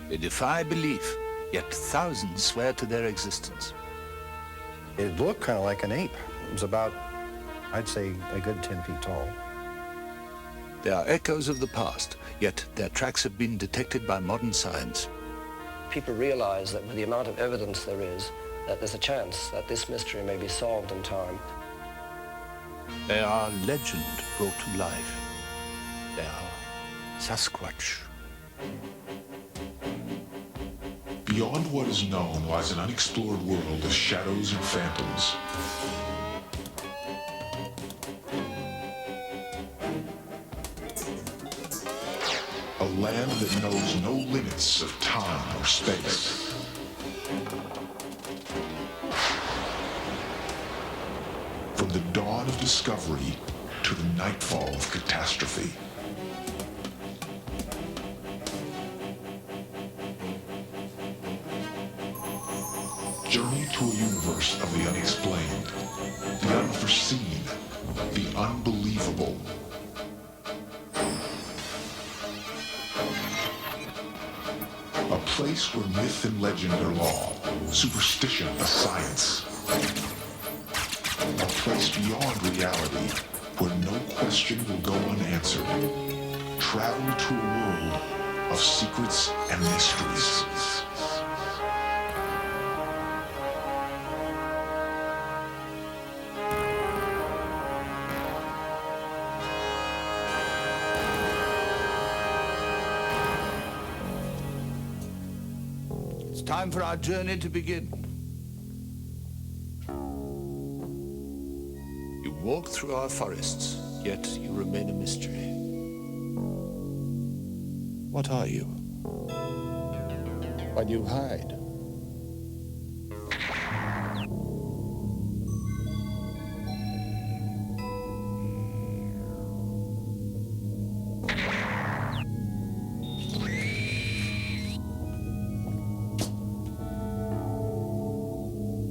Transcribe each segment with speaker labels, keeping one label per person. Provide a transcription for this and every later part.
Speaker 1: They defy belief, yet thousands swear to their existence.
Speaker 2: It looked kind of like an ape. It was about, I'd say, a good 10 feet tall.
Speaker 1: They are echoes of the past, yet their tracks have been detected by modern science.
Speaker 3: People realize that with the amount of evidence there is, that there's a chance that this mystery may be solved in time.
Speaker 1: They are legend brought to life. They are Sasquatch.
Speaker 4: Beyond what is known lies an unexplored world of shadows and phantoms. A land that knows no limits of time or space. From the dawn of discovery to the nightfall of catastrophe. Journey to a universe of the unexplained, the unforeseen, the unbelievable. A place where myth and legend are law, superstition a science. A place beyond reality, where no question will go unanswered. Travel to a world of secrets and mysteries.
Speaker 1: It's time for our journey to begin. You walk through our forests, yet you remain a mystery. What are you? Why do you hide?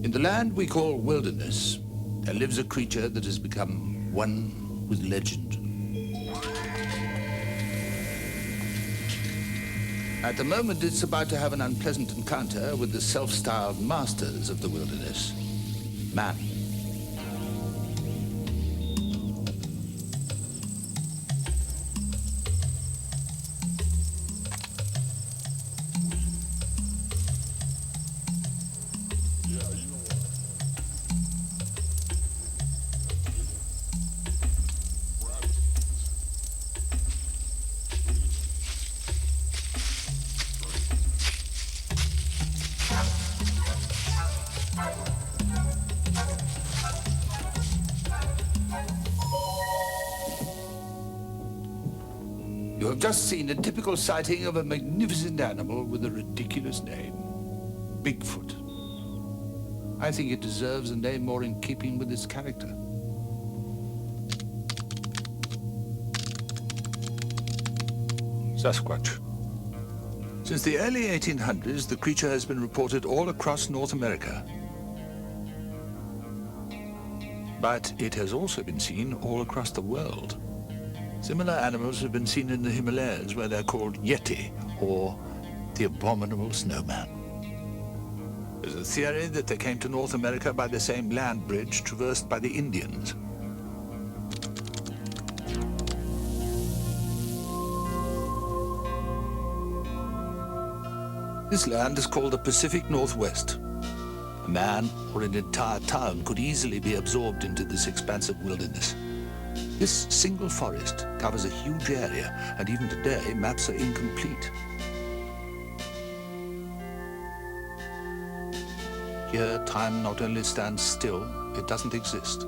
Speaker 1: In the land we call wilderness, there lives a creature that has become one with legend. At the moment, it's about to have an unpleasant encounter with the self-styled masters of the wilderness, man. You have just seen a typical sighting of a magnificent animal with a ridiculous name, Bigfoot. I think it deserves a name more in keeping with its character. Sasquatch. Since the early 1800s, the creature has been reported all across North America. But it has also been seen all across the world. Similar animals have been seen in the Himalayas, where they're called Yeti, or the abominable snowman. There's a theory that they came to North America by the same land bridge traversed by the Indians. This land is called the Pacific Northwest. A man or an entire town could easily be absorbed into this expansive wilderness. This single forest covers a huge area, and even today, maps are incomplete. Here, time not only stands still, it doesn't exist.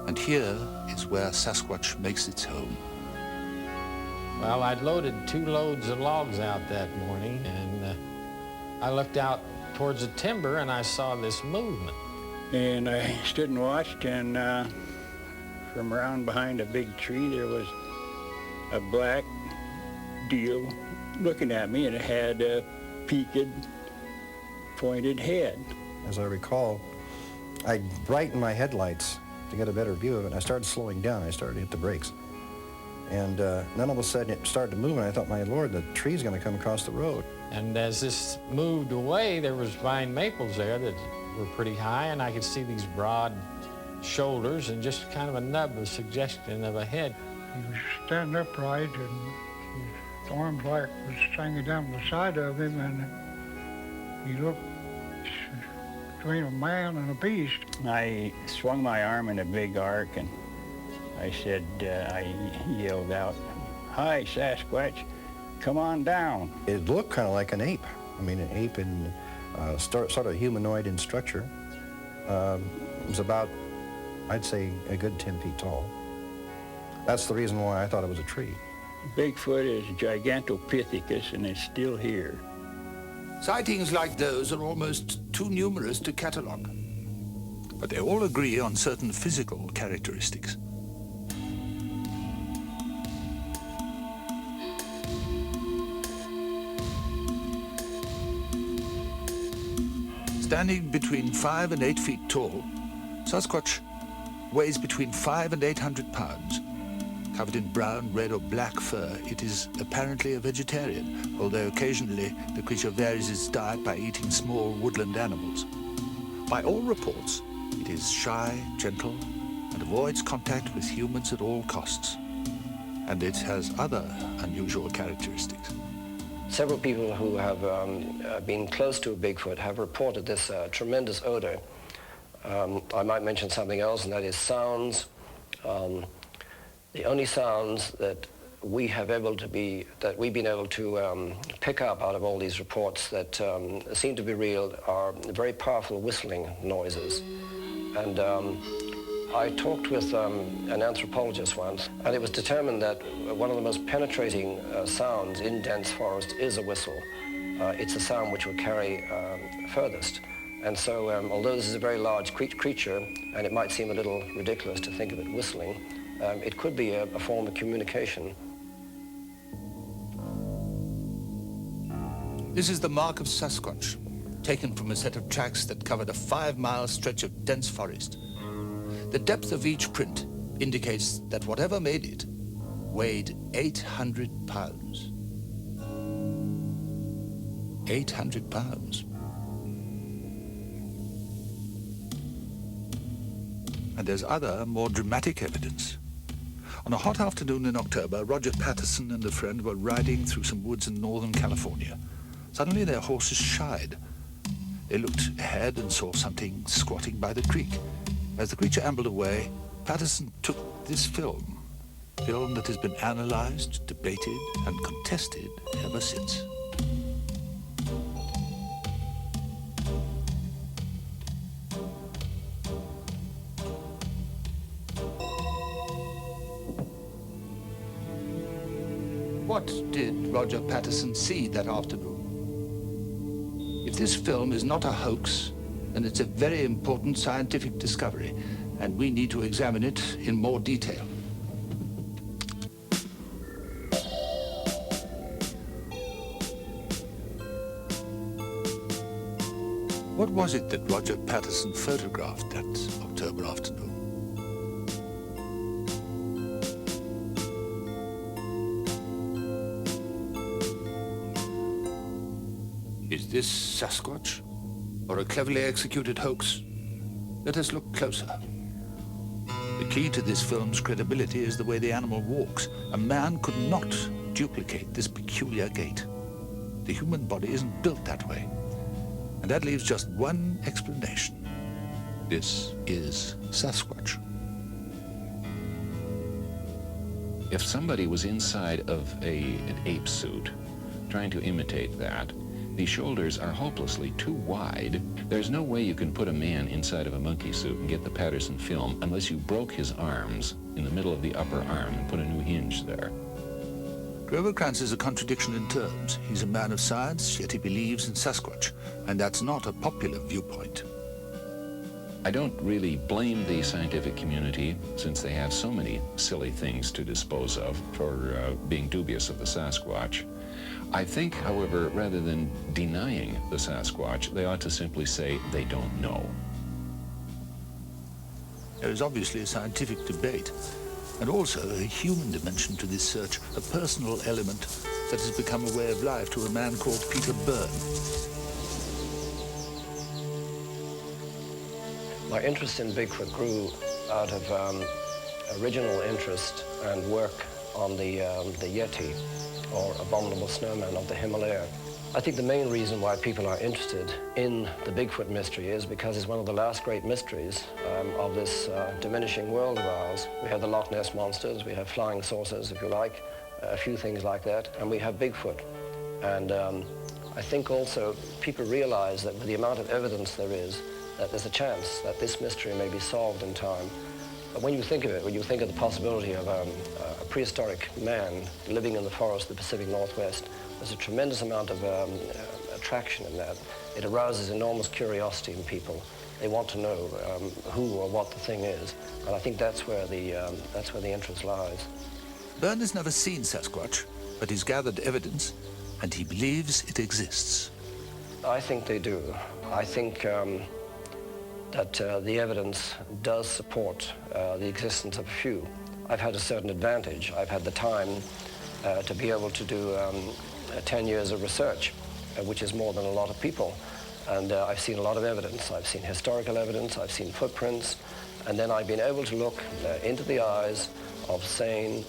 Speaker 1: And here is where Sasquatch makes its home.
Speaker 5: Well, I'd loaded 2 loads of logs out that morning, and I looked out towards the timber, and I saw this movement.
Speaker 6: And I stood and watched, and from around behind a big tree, there was a black deal looking at me, and it had a peaked, pointed head.
Speaker 2: As I recall, I brightened my headlights to get a better view of it, and I started slowing down. I started to hit the brakes. And then all of a sudden it started to move, and I thought, my Lord, the tree's going to come across the road.
Speaker 5: And as this moved away, there was vine maples there that were pretty high, and I could see these broad shoulders and just kind of a nub, a suggestion of a head.
Speaker 7: He was standing upright, and his arms like was hanging down the side of him, and he looked between a man and a beast.
Speaker 6: I swung my arm in a big arc, and I said, I yelled out, "Hi, Sasquatch, come on down."
Speaker 2: It looked kind of like an ape. I mean, an ape in sort of humanoid in structure. It was about, I'd say, a good 10 feet tall. That's the reason why I thought it was a tree.
Speaker 6: Bigfoot is Gigantopithecus, and it's still here.
Speaker 1: Sightings like those are almost too numerous to catalogue, but they all agree on certain physical characteristics. Standing between 5 and 8 feet tall, Sasquatch weighs between 500 and 800 pounds. Covered in brown, red, or black fur, it is apparently a vegetarian, although occasionally the creature varies its diet by eating small woodland animals. By all reports, it is shy, gentle, and avoids contact with humans at all costs. And it has other unusual characteristics.
Speaker 3: Several people who have been close to a Bigfoot have reported this tremendous odor. I might mention something else, and that is sounds. The only sounds that we've been able to pick up out of all these reports that seem to be real are very powerful whistling noises. And I talked with an anthropologist once, and it was determined that one of the most penetrating sounds in dense forest is a whistle. It's the sound which will carry furthest. And so, although this is a very large creature, and it might seem a little ridiculous to think of it whistling, it could be a form of communication.
Speaker 1: This is the mark of Sasquatch, taken from a set of tracks that covered a 5-mile stretch of dense forest. The depth of each print indicates that whatever made it weighed 800 pounds. 800 pounds. And there's other, more dramatic evidence. On a hot afternoon in October, Roger Patterson and a friend were riding through some woods in northern California. Suddenly their horses shied. They looked ahead and saw something squatting by the creek. As the creature ambled away, Patterson took this film that has been analyzed, debated, and contested ever since. What did Roger Patterson see that afternoon? If this film is not a hoax, then it's a very important scientific discovery, and we need to examine it in more detail. What was it that Roger Patterson photographed that October afternoon? Is this Sasquatch, or a cleverly executed hoax? Let us look closer. The key to this film's credibility is the way the animal walks. A man could not duplicate this peculiar gait. The human body isn't built that way. And that leaves just one explanation. This is Sasquatch.
Speaker 8: If somebody was inside of an ape suit, trying to imitate that, the shoulders are hopelessly too wide. There's no way you can put a man inside of a monkey suit and get the Patterson film unless you broke his arms in the middle of the upper arm and put a new hinge there.
Speaker 1: Grover Krantz is a contradiction in terms. He's a man of science, yet he believes in Sasquatch, and that's not a popular viewpoint.
Speaker 8: I don't really blame the scientific community, since they have so many silly things to dispose of, for being dubious of the Sasquatch. I think, however, rather than denying the Sasquatch, they ought to simply say they don't know.
Speaker 1: There is obviously a scientific debate. and also a human dimension to this search, a personal element that has become a way of life to a man called Peter Byrne.
Speaker 3: My interest in Bigfoot grew out of original interest and work on the Yeti, or abominable snowman of the Himalaya. I think the main reason why people are interested in the Bigfoot mystery is because it's one of the last great mysteries of this diminishing world of ours. We have the Loch Ness monsters, we have flying saucers, if you like, a few things like that, and we have Bigfoot. And I think also people realize that with the amount of evidence there is, that there's a chance that this mystery may be solved in time. But when you think of it, when you think of the possibility of a prehistoric man living in the forest of the Pacific Northwest, there's a tremendous amount of attraction in that. It arouses enormous curiosity in people. They want to know who or what the thing is, and I think that's where the interest lies.
Speaker 1: Byrne has never seen Sasquatch, but he's gathered evidence, and he believes it exists.
Speaker 3: I think they do. I think that the evidence does support the existence of a few. I've had a certain advantage. I've had the time to be able to do 10 years of research, which is more than a lot of people. And I've seen a lot of evidence. I've seen historical evidence, I've seen footprints, and then I've been able to look into the eyes of sane,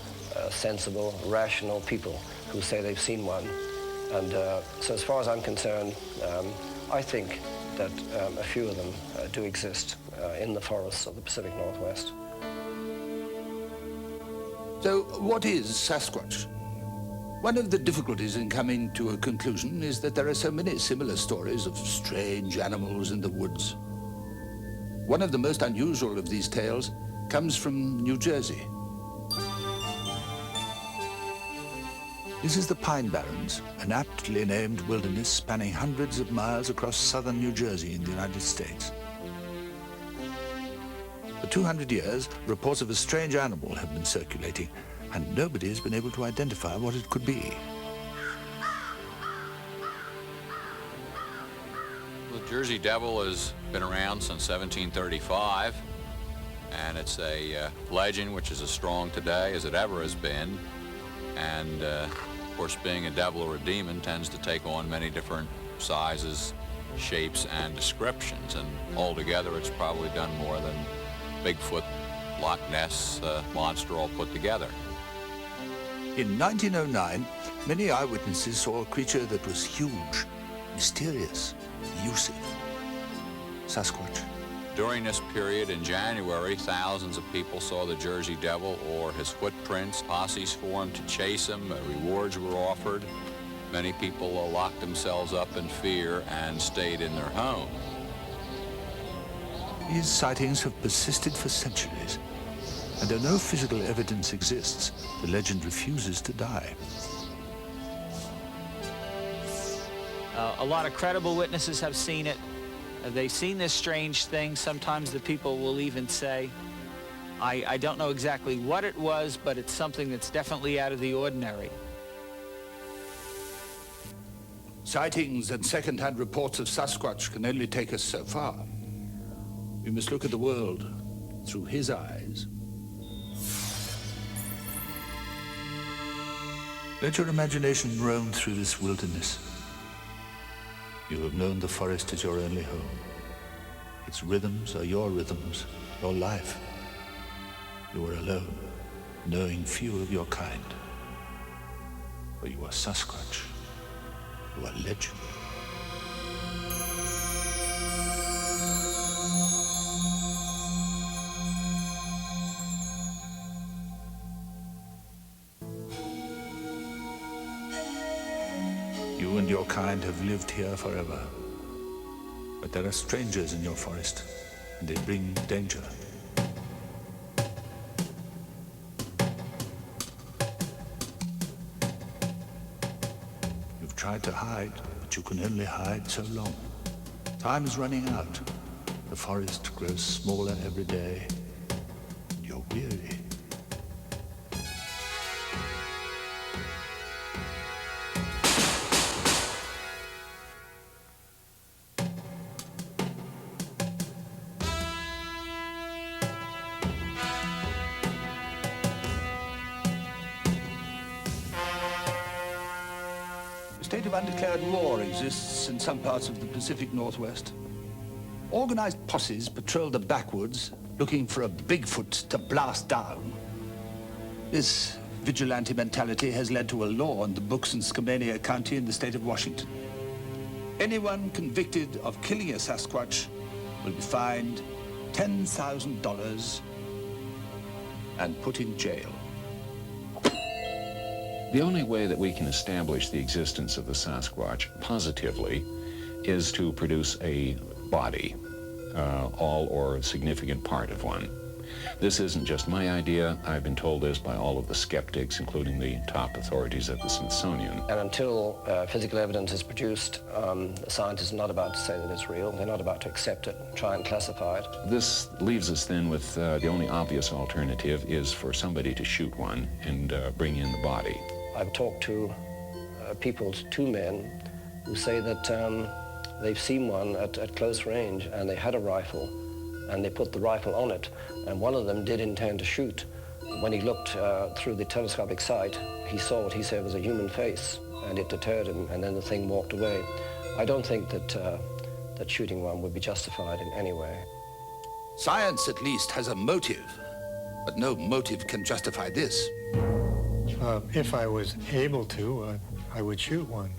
Speaker 3: sensible, rational people who say they've seen one. And so as far as I'm concerned, I think that a few of them do exist in the forests of the Pacific Northwest.
Speaker 1: So what is Sasquatch? One of the difficulties in coming to a conclusion is that there are so many similar stories of strange animals in the woods. One of the most unusual of these tales comes from New Jersey. This is the Pine Barrens, an aptly named wilderness spanning hundreds of miles across southern New Jersey in the United States. For 200 years, reports of a strange animal have been circulating, and nobody has been able to identify what it could be.
Speaker 9: The Jersey Devil has been around since 1735, and it's a legend which is as strong today as it ever has been. And of course, being a devil or a demon tends to take on many different sizes, shapes, and descriptions, and altogether it's probably done more than Bigfoot, Loch Ness monster all put together.
Speaker 1: In 1909, many eyewitnesses saw a creature that was huge, mysterious, elusive. Sasquatch.
Speaker 9: During this period in January, thousands of people saw the Jersey Devil or his footprints. Posses formed to chase him. Rewards were offered. Many people locked themselves up in fear and stayed in their home.
Speaker 1: These sightings have persisted for centuries, and though no physical evidence exists, the legend refuses to die.
Speaker 10: A lot of credible witnesses have seen it. They've seen this strange thing. Sometimes the people will even say, I don't know exactly what it was, but it's something that's definitely out of the ordinary.
Speaker 1: Sightings and second-hand reports of Sasquatch can only take us so far. We must look at the world through his eyes. Let your imagination roam through this wilderness. You have known the forest as your only home. Its rhythms are your rhythms, your life. You are alone, knowing few of your kind. For you are Sasquatch. You are legend. You and your kind have lived here forever. But there are strangers in your forest, and they bring danger. You've tried to hide, but you can only hide so long. Time is running out. The forest grows smaller every day. And you're weary. state of undeclared war exists in some parts of the Pacific Northwest. Organized posses patrol the backwoods looking for a Bigfoot to blast down. This vigilante mentality has led to a law on the books in Skamania County in the state of Washington. Anyone convicted of killing a Sasquatch will be fined $10,000 and put in jail.
Speaker 8: The only way that we can establish the existence of the Sasquatch positively is to produce a body, all or a significant part of one. This isn't just my idea. I've been told this by all of the skeptics, including the top authorities at the Smithsonian.
Speaker 3: And until physical evidence is produced, scientists are not about to say that it's real. They're not about to accept it, try and classify it.
Speaker 8: This leaves us then with the only obvious alternative is for somebody to shoot one and bring in the body.
Speaker 3: I've talked to people, two men, who say that they've seen one at close range, and they had a rifle, and they put the rifle on it, and one of them did intend to shoot. When he looked through the telescopic sight, he saw what he said was a human face, and it deterred him, and then the thing walked away. I don't think that that shooting one would be justified in any way.
Speaker 1: Science, at least, has a motive, but no motive can justify this.
Speaker 11: If I was able to, I would shoot one,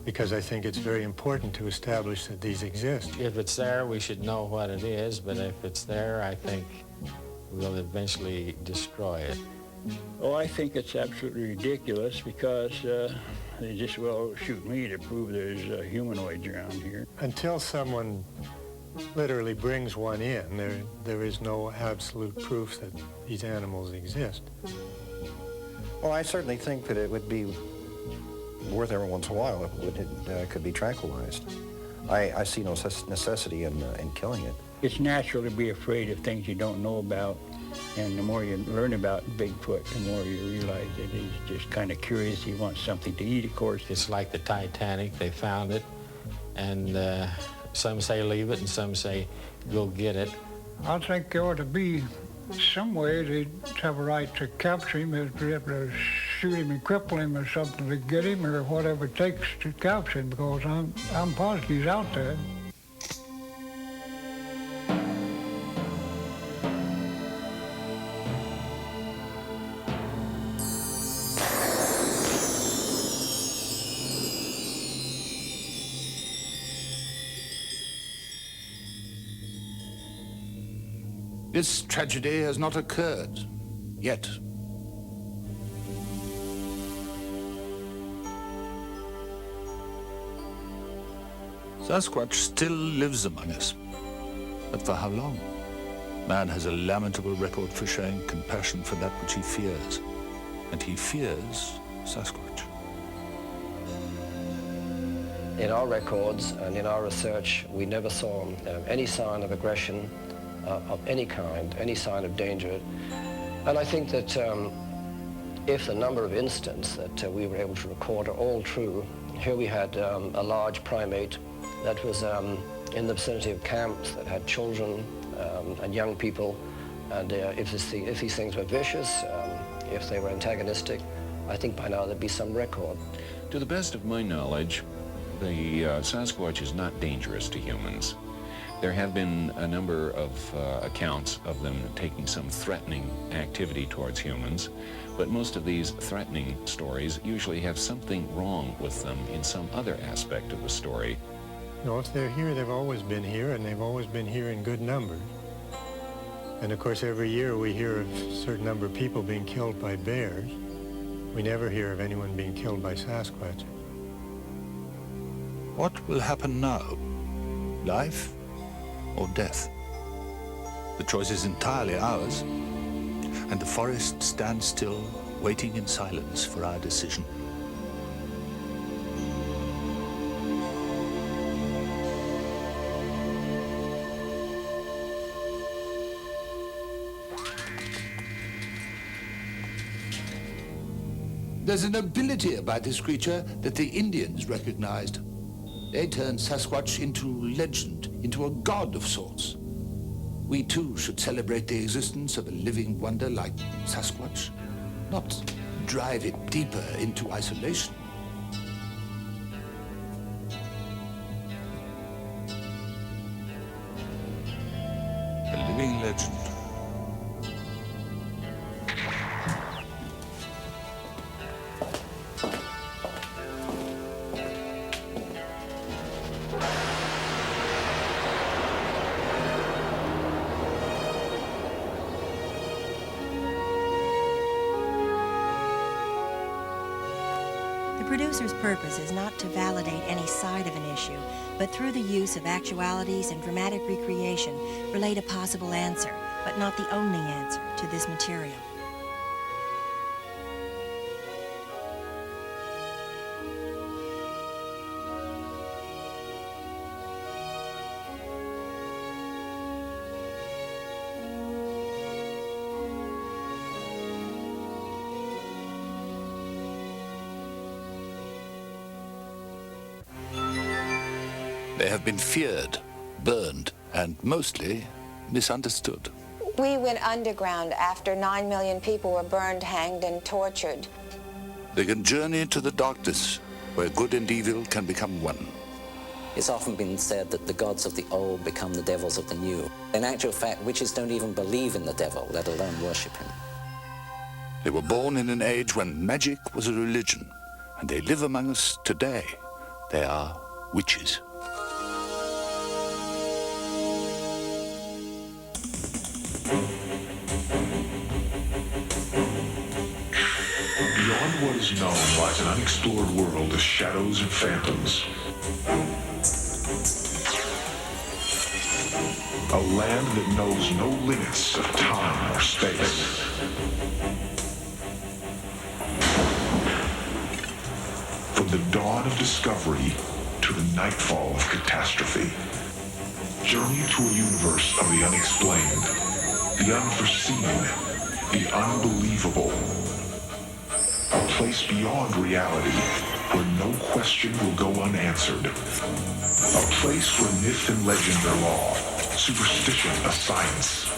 Speaker 11: because I think it's very important to establish that these exist.
Speaker 5: If it's there, we should know what it is, but if it's there, I think we'll eventually destroy it.
Speaker 6: Oh, I think it's absolutely ridiculous because they just well shoot me to prove there's humanoids around here.
Speaker 11: Until someone literally brings one in, there is no absolute proof that these animals exist.
Speaker 2: Well, I certainly think that it would be worth every once in a while if it could be tranquilized. I see no necessity in killing it.
Speaker 6: It's natural to be afraid of things you don't know about, and the more you learn about Bigfoot, the more you realize that he's just kind of curious. He wants something to eat, of course.
Speaker 5: It's like the Titanic. They found it, and some say leave it, and some say go get it.
Speaker 7: I think there ought to be some way they'd have a right to capture him, if they're able to shoot him and cripple him or something to get him, or whatever it takes to capture him, because I'm positive he's out there.
Speaker 1: This tragedy has not occurred yet. Sasquatch still lives among us. But for how long? Man has a lamentable record for showing compassion for that which he fears. And he fears Sasquatch.
Speaker 3: In our records and in our research, we never saw any sign of aggression of any kind, any sign of danger. And I think that if the number of incidents that we were able to record are all true, here we had a large primate that was in the vicinity of camps that had children and young people, and if these things were vicious, if they were antagonistic, I think by now there'd be some record.
Speaker 8: To the best of my knowledge, the Sasquatch is not dangerous to humans. There have been a number of accounts of them taking some threatening activity towards humans, but most of these threatening stories usually have something wrong with them in some other aspect of the story.
Speaker 11: No, if they're here, they've always been here, and they've always been here in good numbers. And of course, every year we hear of a certain number of people being killed by bears. We never hear of anyone being killed by Sasquatch.
Speaker 1: What will happen now? Life or death? The choice is entirely ours, and the forest stands still, waiting in silence for our decision. There's an ability about this creature that the Indians recognized. They turned Sasquatch into legend, into a god of sorts. We too should celebrate the existence of a living wonder like Sasquatch, not drive it deeper into isolation.
Speaker 12: The producer's purpose is not to validate any side of an issue, but through the use of actualities and dramatic recreation, relate a possible answer, but not the only answer, to this material.
Speaker 1: They have been feared, burned, and mostly misunderstood.
Speaker 13: We went underground after 9 million people were burned, hanged, and tortured.
Speaker 1: They can journey to the darkness, where good and evil can become one.
Speaker 14: It's often been said that the gods of the old become the devils of the new. In actual fact, witches don't even believe in the devil, let alone worship him.
Speaker 1: They were born in an age when magic was a religion, and they live among us today. They are witches.
Speaker 4: Beyond what is known lies an unexplored world of shadows and phantoms. A land that knows no limits of time or space. From the dawn of discovery to the nightfall of catastrophe. Journey to a universe of the unexplained, the unforeseen, the unbelievable. A place beyond reality where no question will go unanswered. A place where myth and legend are law, superstition a science.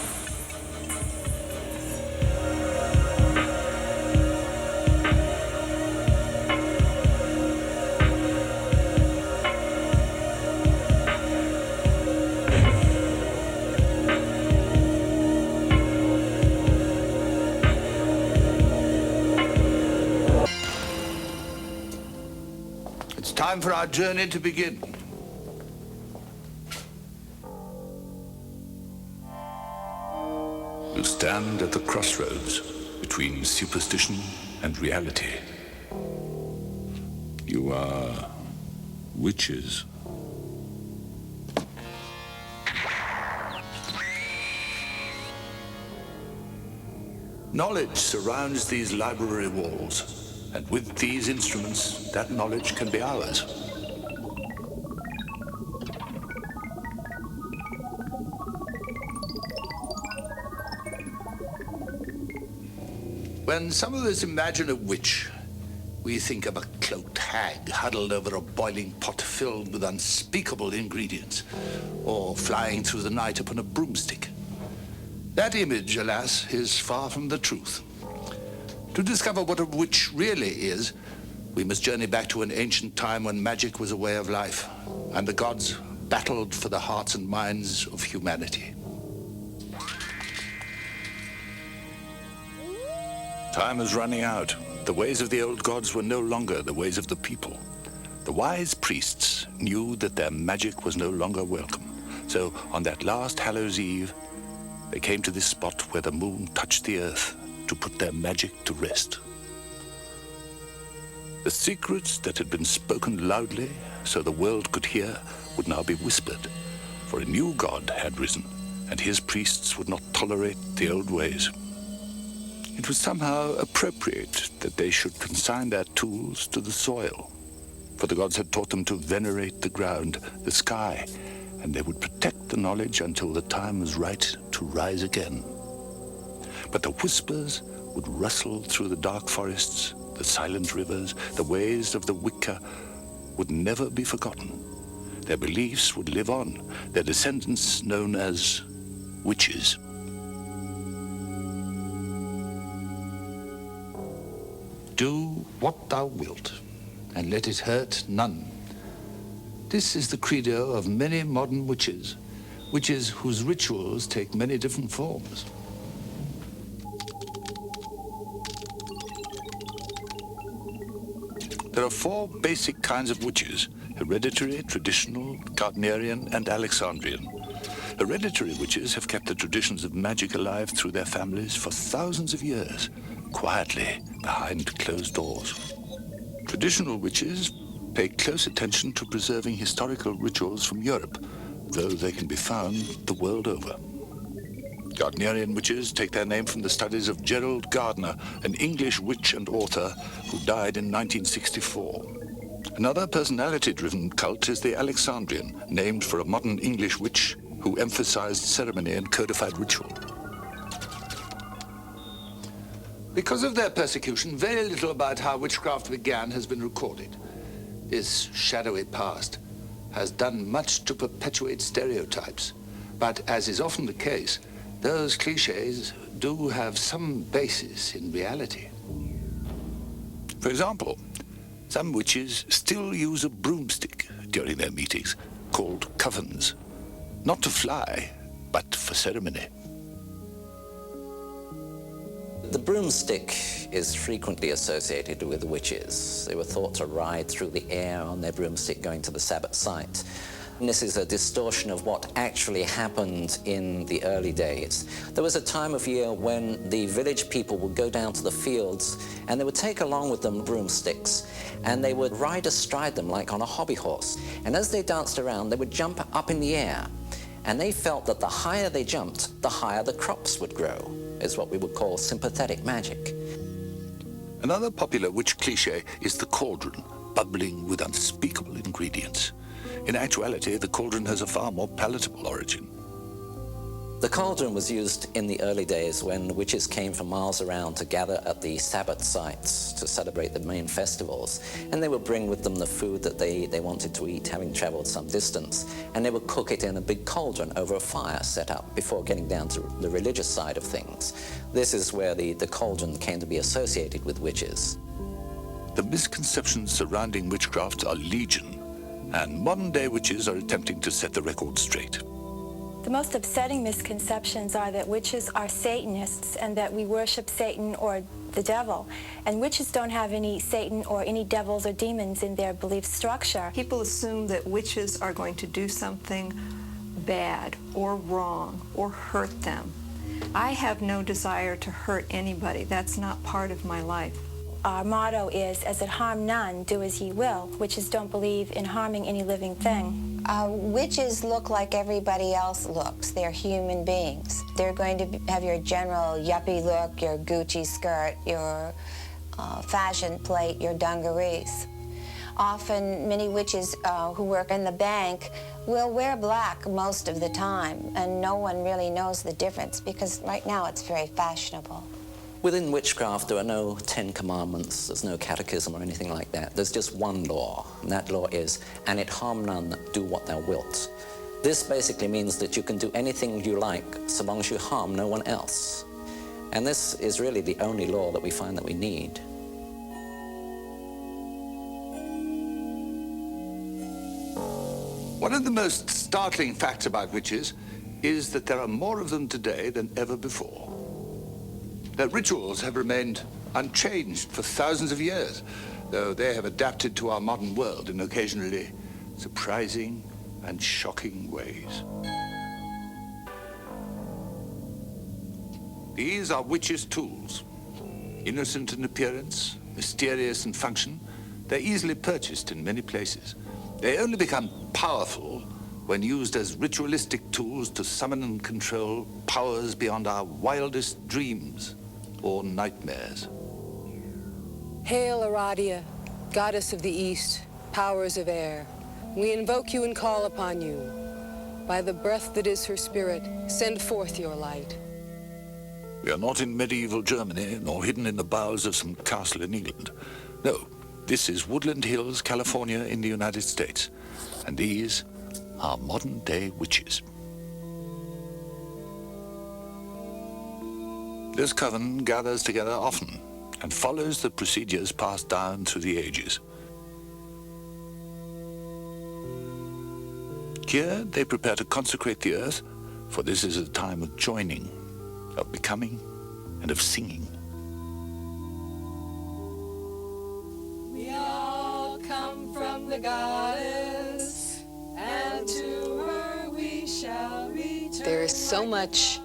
Speaker 1: It's time for our journey to begin. You stand at the crossroads between superstition and reality. You are witches. Knowledge surrounds these library walls. And with these instruments, that knowledge can be ours. When some of us imagine a witch, we think of a cloaked hag huddled over a boiling pot filled with unspeakable ingredients, or flying through the night upon a broomstick. That image, alas, is far from the truth. To discover what a witch really is, we must journey back to an ancient time when magic was a way of life, and the gods battled for the hearts and minds of humanity. Time is running out. The ways of the old gods were no longer the ways of the people. The wise priests knew that their magic was no longer welcome. So on that last Hallows Eve, they came to this spot where the moon touched the earth to put their magic to rest. The secrets that had been spoken loudly so the world could hear would now be whispered, for a new god had risen, and his priests would not tolerate the old ways. It was somehow appropriate that they should consign their tools to the soil, for the gods had taught them to venerate the ground, the sky, and they would protect the knowledge until the time was right to rise again. But the whispers would rustle through the dark forests, the silent rivers, the ways of the Wicca would never be forgotten. Their beliefs would live on, their descendants known as witches. Do what thou wilt, and let it hurt none. This is the credo of many modern witches, witches whose rituals take many different forms. There are four basic kinds of witches: hereditary, traditional, Gardnerian, and Alexandrian. Hereditary witches have kept the traditions of magic alive through their families for thousands of years, quietly behind closed doors. Traditional witches pay close attention to preserving historical rituals from Europe, though they can be found the world over. Gardnerian witches take their name from the studies of Gerald Gardner, an English witch and author who died in 1964. Another personality-driven cult is the Alexandrian, named for a modern English witch who emphasized ceremony and codified ritual. Because of their persecution, very little about how witchcraft began has been recorded. This shadowy past has done much to perpetuate stereotypes, but as is often the case, those cliches do have some basis in reality. For example, some witches still use a broomstick during their meetings, called covens, not to fly, but for ceremony.
Speaker 14: The broomstick is frequently associated with witches. They were thought to ride through the air on their broomstick going to the Sabbath site. And this is a distortion of what actually happened in the early days. There was a time of year when the village people would go down to the fields and they would take along with them broomsticks and they would ride astride them like on a hobby horse. And as they danced around, they would jump up in the air. And they felt that the higher they jumped, the higher the crops would grow. Is what we would call sympathetic magic.
Speaker 1: Another popular witch cliché is the cauldron, bubbling with unspeakable ingredients. In actuality, the cauldron has a far more palatable origin.
Speaker 14: The cauldron was used in the early days when witches came from miles around to gather at the Sabbath sites to celebrate the main festivals. And they would bring with them the food that they wanted to eat, having traveled some distance. And they would cook it in a big cauldron over a fire set up before getting down to the religious side of things. This is where the cauldron came to be associated with witches.
Speaker 1: The misconceptions surrounding witchcraft are legion, and modern-day witches are attempting to set the record straight.
Speaker 15: The most upsetting misconceptions are that witches are Satanists and that we worship Satan or the devil. And witches don't have any Satan or any devils or demons in their belief structure.
Speaker 16: People assume that witches are going to do something bad or wrong or hurt them. I have no desire to hurt anybody. That's not part of my life.
Speaker 15: Our motto is, as it harm none, do as ye will. Witches don't believe in harming any living thing.
Speaker 13: Witches look like everybody else looks. They're human beings. They're going to have your general yuppie look, your Gucci skirt, your fashion plate, your dungarees. Often, many witches who work in the bank will wear black most of the time, and no one really knows the difference because right now it's very fashionable.
Speaker 14: Within witchcraft, there are no 10 commandments, there's no catechism or anything like that. There's just one law, and that law is, and it harm none, do what thou wilt. This basically means that you can do anything you like so long as you harm no one else. And this is really the only law that we find that we need.
Speaker 1: One of the most startling facts about witches is that there are more of them today than ever before. Their rituals have remained unchanged for thousands of years, though they have adapted to our modern world in occasionally surprising and shocking ways. These are witches' tools. Innocent in appearance, mysterious in function, they're easily purchased in many places. They only become powerful when used as ritualistic tools to summon and control powers beyond our wildest dreams or nightmares.
Speaker 17: Hail, Aradia, goddess of the east, powers of air. We invoke you and call upon you. By the breath that is her spirit, send forth your light.
Speaker 1: We are not in medieval Germany, nor hidden in the bowels of some castle in England. No, this is Woodland Hills, California, in the United States. And these are modern-day witches. This coven gathers together often and follows the procedures passed down through the ages. Here they prepare to consecrate the earth, for this is a time of joining, of becoming, and of singing.
Speaker 17: We all come from the goddess, and to her we shall return. There is so much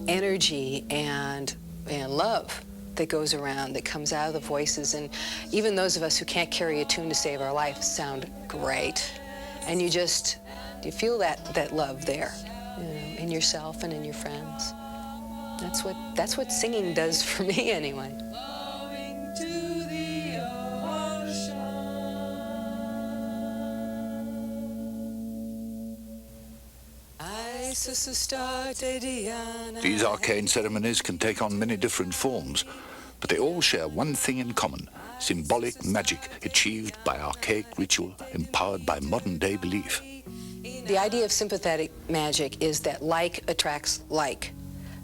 Speaker 17: energy and love that goes around, that comes out of the voices, and even those of us who can't carry a tune to save our life sound great. And you feel that love there, you know, in yourself and in your friends. That's what singing does for me anyway.
Speaker 1: These arcane ceremonies can take on many different forms, but they all share one thing in common: symbolic magic achieved by archaic ritual empowered by modern-day belief.
Speaker 17: The idea of sympathetic magic is that like attracts like,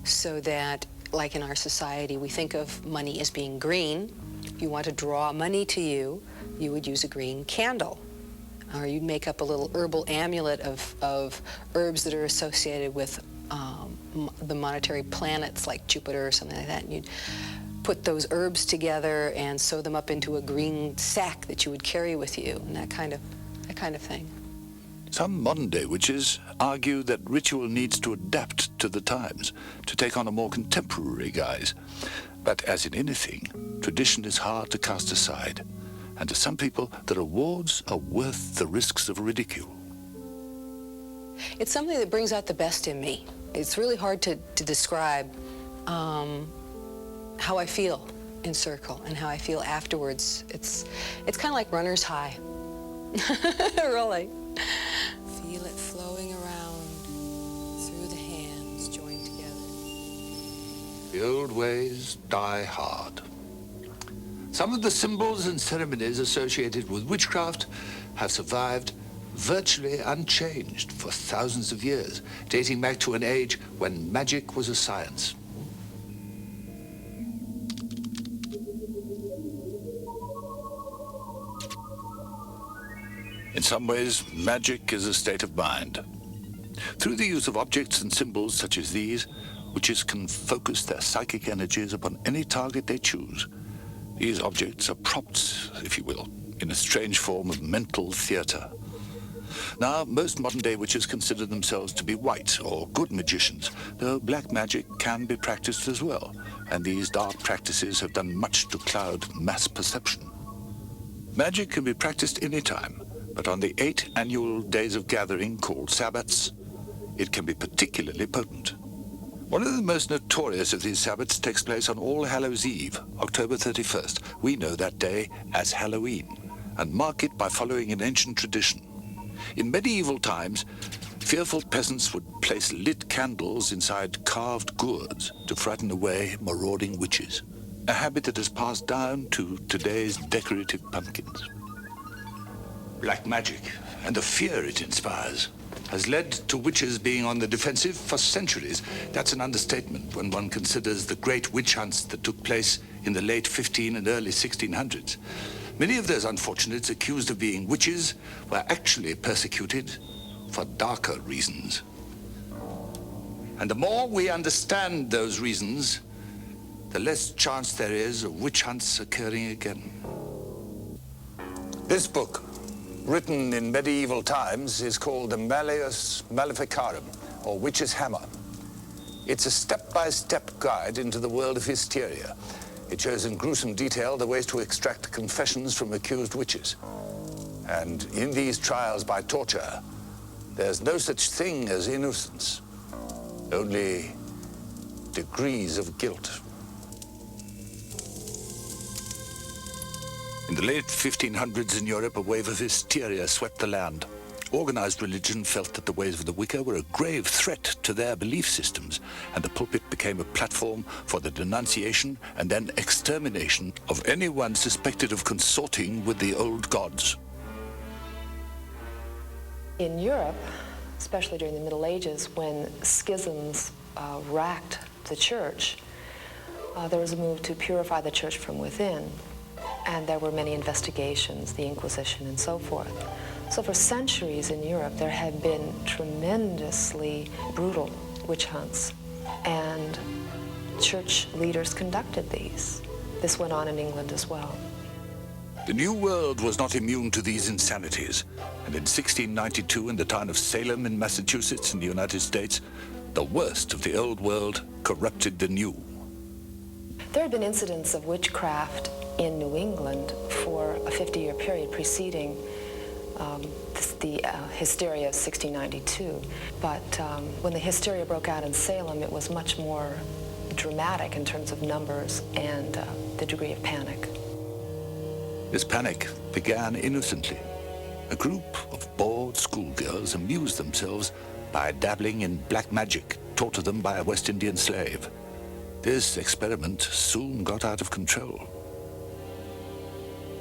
Speaker 17: so that, like in our society, we think of money as being green. If you want to draw money to you, you would use a green candle. Or you'd make up a little herbal amulet of herbs that are associated with the monetary planets like Jupiter or something like that. And you'd put those herbs together and sew them up into a green sack that you would carry with you, and that kind of thing.
Speaker 1: Some modern-day witches argue that ritual needs to adapt to the times, to take on a more contemporary guise. But as in anything, tradition is hard to cast aside. And to some people, the rewards are worth the risks of ridicule.
Speaker 17: It's something that brings out the best in me. It's really hard to describe how I feel in circle and how I feel afterwards. It's kind of like runner's high, really. Feel it flowing around through the hands joined together.
Speaker 1: The old ways die hard. Some of the symbols and ceremonies associated with witchcraft have survived virtually unchanged for thousands of years, dating back to an age when magic was a science. In some ways, magic is a state of mind. Through the use of objects and symbols such as these, witches can focus their psychic energies upon any target they choose. These objects are props, if you will, in a strange form of mental theater. Now, most modern-day witches consider themselves to be white or good magicians, though black magic can be practiced as well, and these dark practices have done much to cloud mass perception. Magic can be practiced anytime, but on the 8 annual days of gathering called Sabbats, it can be particularly potent. One of the most notorious of these Sabbats takes place on All Hallows Eve, October 31st. We know that day as Halloween, and mark it by following an ancient tradition. In medieval times, fearful peasants would place lit candles inside carved gourds to frighten away marauding witches, a habit that has passed down to today's decorative pumpkins. Black magic and the fear it inspires has led to witches being on the defensive for centuries. That's an understatement when one considers the great witch hunts that took place in the late 15 and early 1600s. Many of those unfortunates accused of being witches were actually persecuted for darker reasons. And the more we understand those reasons, the less chance there is of witch hunts occurring again. This book, written in medieval times, is called the Malleus Maleficarum, or Witch's Hammer. It's a step-by-step guide into the world of hysteria. It shows in gruesome detail the ways to extract confessions from accused witches. And in these trials by torture, there's no such thing as innocence, only degrees of guilt. In the late 1500s in Europe, a wave of hysteria swept the land. Organized religion felt that the ways of the Wicca were a grave threat to their belief systems, and the pulpit became a platform for the denunciation and then extermination of anyone suspected of consorting with the old gods.
Speaker 18: In Europe, especially during the Middle Ages, when schisms racked the church, there was a move to purify the church from within. And there were many investigations, the Inquisition and so forth. So for centuries in Europe, there had been tremendously brutal witch hunts, and church leaders conducted these. This went on in England as well.
Speaker 1: The New World was not immune to these insanities, and in 1692, in the town of Salem in Massachusetts in the United States, the worst of the old world corrupted the new.
Speaker 18: There had been incidents of witchcraft in New England for a 50-year period preceding the hysteria of 1692. But when the hysteria broke out in Salem, it was much more dramatic in terms of numbers and the degree of panic.
Speaker 1: This panic began innocently. A group of bored schoolgirls amused themselves by dabbling in black magic taught to them by a West Indian slave. This experiment soon got out of control.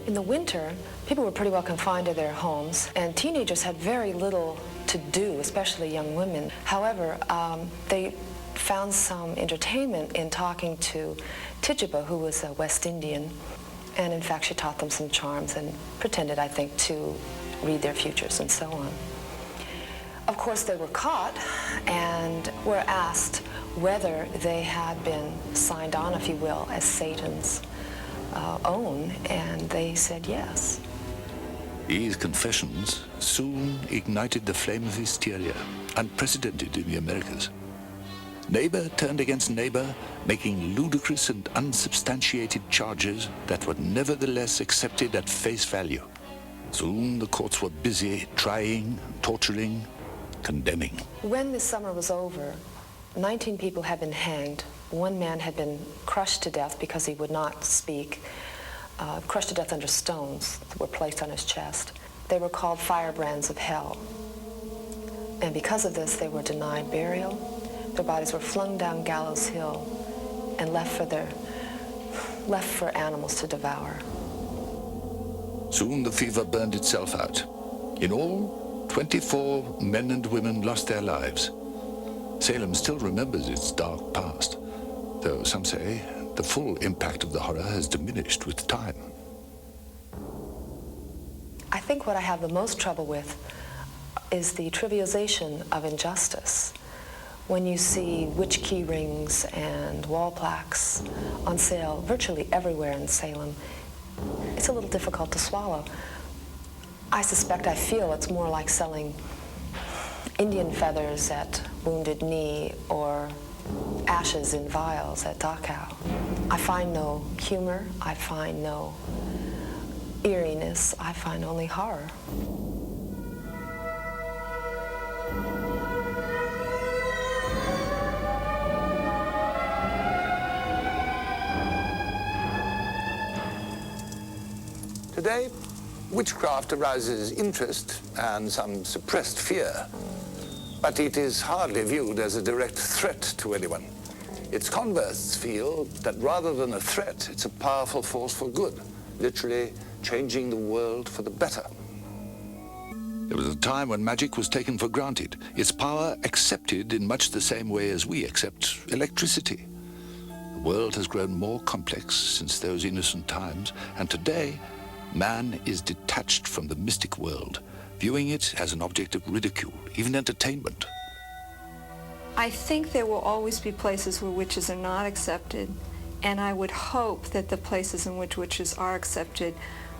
Speaker 18: In the winter, people were pretty well confined to their homes, and teenagers had very little to do, especially young women. However, they found some entertainment in talking to Tituba, who was a West Indian, and in fact she taught them some charms and pretended, I think, to read their futures and so on. Of course, they were caught and were asked whether they had been signed on, if you will, as Satan's own, and they said yes.
Speaker 1: These confessions soon ignited the flame of hysteria, unprecedented in the Americas. Neighbor turned against neighbor, making ludicrous and unsubstantiated charges that were nevertheless accepted at face value. Soon the courts were busy trying, torturing, condemning.
Speaker 18: When the summer was over, 19 people had been hanged. One man had been crushed to death because he would not speak, crushed to death under stones that were placed on his chest. They were called firebrands of hell. And because of this, they were denied burial. Their bodies were flung down Gallows Hill and left for animals to devour.
Speaker 1: Soon the fever burned itself out. In all, 24 men and women lost their lives. Salem still remembers its dark past, though some say the full impact of the horror has diminished with time.
Speaker 18: I think what I have the most trouble with is the trivialization of injustice. When you see witch key rings and wall plaques on sale virtually everywhere in Salem, it's a little difficult to swallow. I feel it's more like selling Indian feathers at Wounded Knee or ashes in vials at Dachau. I find no humor, I find no eeriness, I find only horror.
Speaker 1: Today, witchcraft arouses interest and some suppressed fear, but it is hardly viewed as a direct threat to anyone. Its converts feel that rather than a threat, it's a powerful force for good, literally changing the world for the better. There was a time when magic was taken for granted, its power accepted in much the same way as we accept electricity. The world has grown more complex since those innocent times, and today, man is detached from the mystic world, viewing it as an object of ridicule, even entertainment.
Speaker 16: I think there will always be places where witches are not accepted, and I would hope that the places in which witches are accepted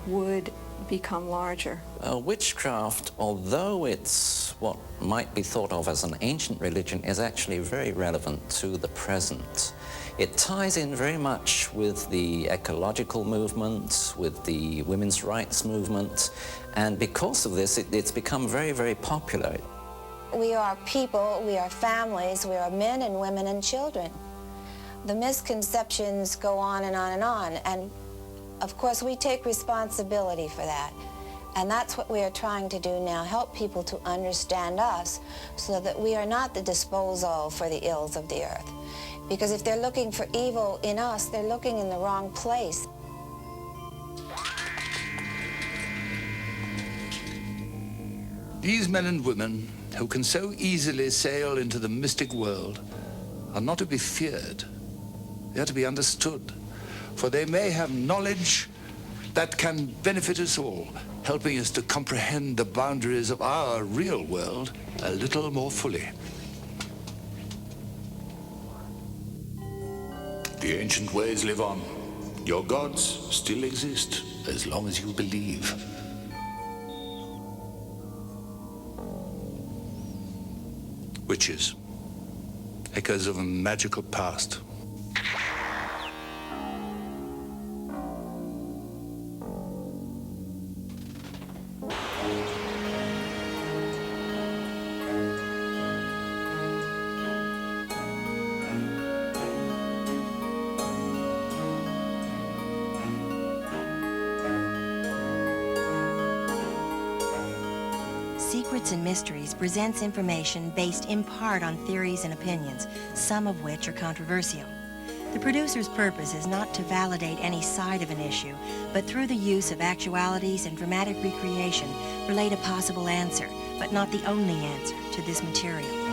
Speaker 16: would become larger.
Speaker 14: Witchcraft, although it's what might be thought of as an ancient religion, is actually very relevant to the present. It ties in very much with the ecological movement, with the women's rights movement, and because of this, it's become very, very popular.
Speaker 13: We are people, we are families, we are men and women and children. The misconceptions go on and on and on, and of course we take responsibility for that. And that's what we are trying to do now, help people to understand us so that we are not the disposal for the ills of the earth. Because if they're looking for evil in us, they're looking in the wrong place.
Speaker 1: These men and women who can so easily sail into the mystic world are not to be feared. They are to be understood, for they may have knowledge that can benefit us all, helping us to comprehend the boundaries of our real world a little more fully. The ancient ways live on. Your gods still exist as long as you believe. Witches, echoes of a magical past.
Speaker 12: Secrets and Mysteries presents information based in part on theories and opinions, some of which are controversial. The producer's purpose is not to validate any side of an issue, but through the use of actualities and dramatic recreation, relate a possible answer, but not the only answer, to this material.